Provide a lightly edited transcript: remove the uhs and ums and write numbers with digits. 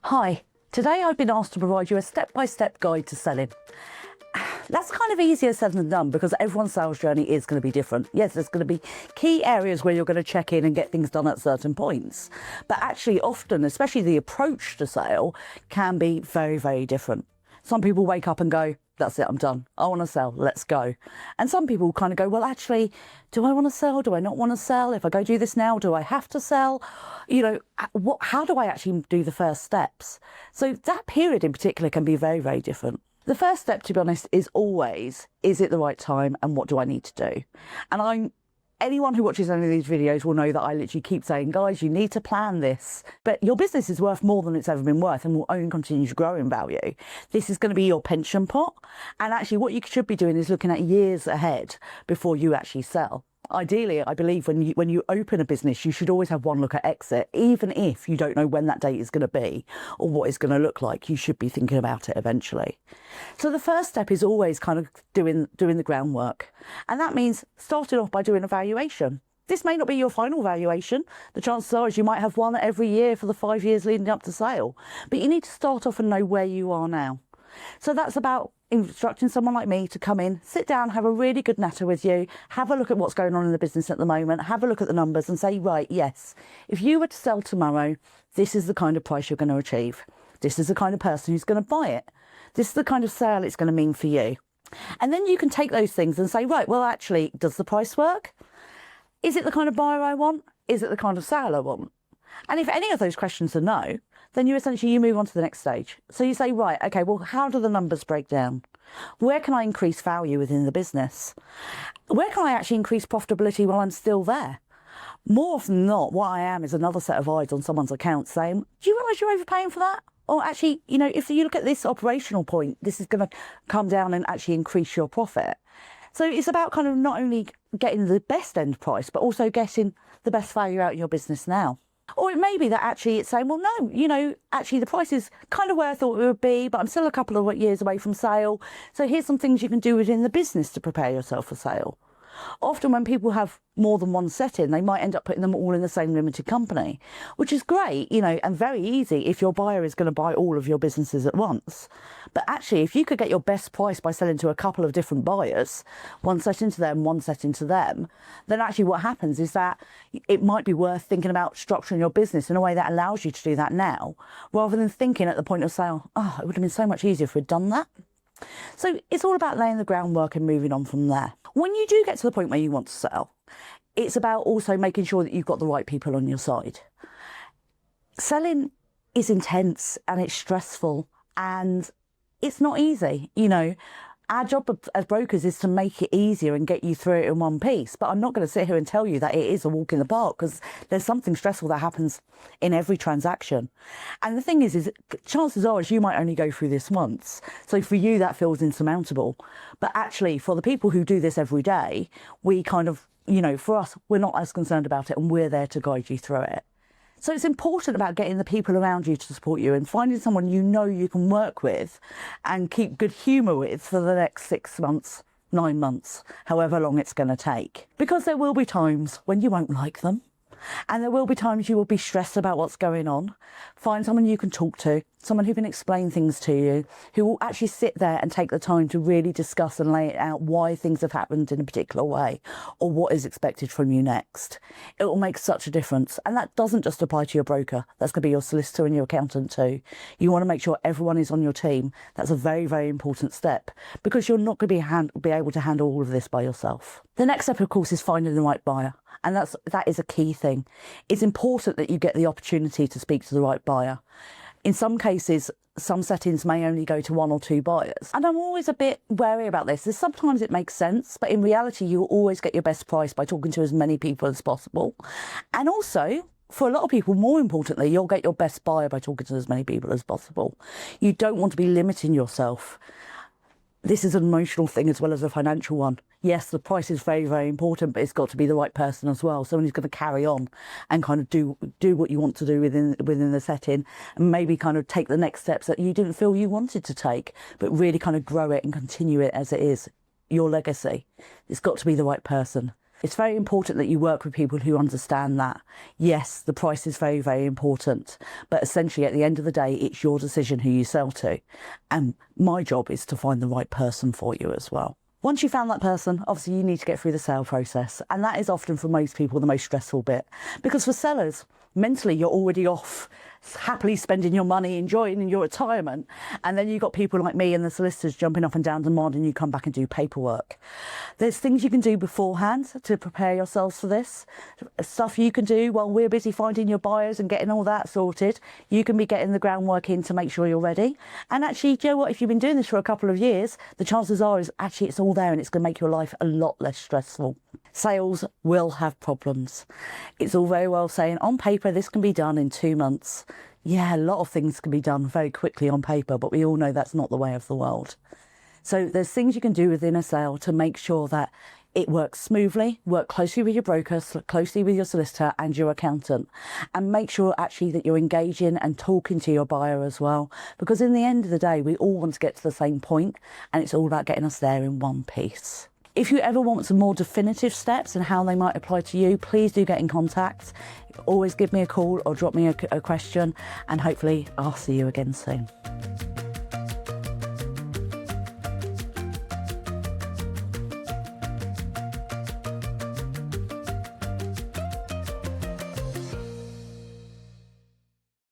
Hi, today I've been asked to provide you a step-by-step guide to selling. That's kind of easier said than done because everyone's sales journey is going to be different. Yes, there's going to be key areas where you're going to check in and get things done at certain points. But actually often, especially the approach to sale, can be very, very different. Some people wake up and go, that's it, I'm done. I want to sell, let's go. And some people kind of go, well, actually, do I want to sell? Do I not want to sell? If I go do this now, do I have to sell? You know, how do I actually do the first steps? So that period in particular can be very, very different. The first step, to be honest, is always, is it the right time and what do I need to do? And anyone who watches any of these videos will know that I literally keep saying, guys, you need to plan this. But your business is worth more than it's ever been worth and will only continue to grow in value. This is going to be your pension pot. And actually what you should be doing is looking at years ahead before you actually sell. Ideally, I believe when you open a business, you should always have one look at exit, even if you don't know when that date is going to be or what it's going to look like. You should be thinking about it eventually. So the first step is always kind of doing the groundwork. And that means starting off by doing a valuation. This may not be your final valuation. The chances are is you might have one every year for the 5 years leading up to sale. But you need to start off and know where you are now. So that's about instructing someone like me to come in, sit down, have a really good natter with you, have a look at what's going on in the business at the moment, have a look at the numbers and say, right, yes, if you were to sell tomorrow, this is the kind of price you're going to achieve. This is the kind of person who's going to buy it. This is the kind of sale it's going to mean for you. And then you can take those things and say, right, well, actually, does the price work? Is it the kind of buyer I want? Is it the kind of sale I want? And if any of those questions are no, then you move on to the next stage. So you say, right, okay, well, how do the numbers break down? Where can I increase value within the business? Where can I actually increase profitability while I'm still there? More often than not, what I am is another set of eyes on someone's account saying, do you realise you're overpaying for that? Or actually, you know, if you look at this operational point, this is going to come down and actually increase your profit. So it's about kind of not only getting the best end price, but also getting the best value out of your business now. Or it may be that actually it's saying, well, no, you know, actually the price is kind of where I thought it would be, but I'm still a couple of years away from sale. So here's some things you can do within the business to prepare yourself for sale. Often when people have more than one setting, they might end up putting them all in the same limited company, which is great, you know, and very easy if your buyer is going to buy all of your businesses at once. But actually, if you could get your best price by selling to a couple of different buyers, one setting to them, one setting to them, then actually what happens is that it might be worth thinking about structuring your business in a way that allows you to do that now, rather than thinking at the point of sale, oh, it would have been so much easier if we'd done that. So it's all about laying the groundwork and moving on from there. When you do get to the point where you want to sell, it's about also making sure that you've got the right people on your side. Selling is intense and it's stressful and it's not easy. You know, our job as brokers is to make it easier and get you through it in one piece. But I'm not going to sit here and tell you that it is a walk in the park, because there's something stressful that happens in every transaction. And the thing is chances are you might only go through this once. So for you, that feels insurmountable. But actually, for the people who do this every day, we kind of, you know, for us, we're not as concerned about it and we're there to guide you through it. So it's important about getting the people around you to support you and finding someone you know you can work with and keep good humour with for the next 6 months, 9 months, however long it's going to take. Because there will be times when you won't like them. And there will be times you will be stressed about what's going on. Find someone you can talk to, someone who can explain things to you, who will actually sit there and take the time to really discuss and lay out why things have happened in a particular way or what is expected from you next. It will make such a difference. And that doesn't just apply to your broker. That's going to be your solicitor and your accountant too. You want to make sure everyone is on your team. That's a very, very important step, because you're not going to be able to handle all of this by yourself. The next step, of course, is finding the right buyer. And that is a key thing. It's important that you get the opportunity to speak to the right buyer. In some cases, some settings may only go to 1 or 2 buyers. And I'm always a bit wary about this. Sometimes it makes sense, but in reality, you'll always get your best price by talking to as many people as possible. And also, for a lot of people, more importantly, you'll get your best buyer by talking to as many people as possible. You don't want to be limiting yourself. This is an emotional thing as well as a financial one. Yes, the price is very, very important, but it's got to be the right person as well. Someone who's going to carry on and kind of do what you want to do within the setting, and maybe kind of take the next steps that you didn't feel you wanted to take, but really kind of grow it and continue it as it is, your legacy. It's got to be the right person. It's very important that you work with people who understand that. Yes, the price is very, very important, but essentially at the end of the day, it's your decision who you sell to. And my job is to find the right person for you as well. Once you've found that person, obviously you need to get through the sale process. And that is often for most people the most stressful bit. Because for sellers, mentally you're already off, happily spending your money, enjoying your retirement. And then you've got people like me and the solicitors jumping up and down demanding you come back and do paperwork. There's things you can do beforehand to prepare yourselves for this. Stuff you can do while we're busy finding your buyers and getting all that sorted. You can be getting the groundwork in to make sure you're ready. And actually, do you know what? If you've been doing this for a couple of years, the chances are is actually it's all there and it's going to make your life a lot less stressful. Sales will have problems. It's all very well saying on paper this can be done in 2 months. Yeah, a lot of things can be done very quickly on paper, but we all know that's not the way of the world. So there's things you can do within a sale to make sure that it works smoothly, work closely with your broker, closely with your solicitor and your accountant, and make sure actually that you're engaging and talking to your buyer as well. Because in the end of the day, we all want to get to the same point, and it's all about getting us there in one piece. If you ever want some more definitive steps and how they might apply to you, please do get in contact. Always give me a call or drop me a question, and hopefully I'll see you again soon.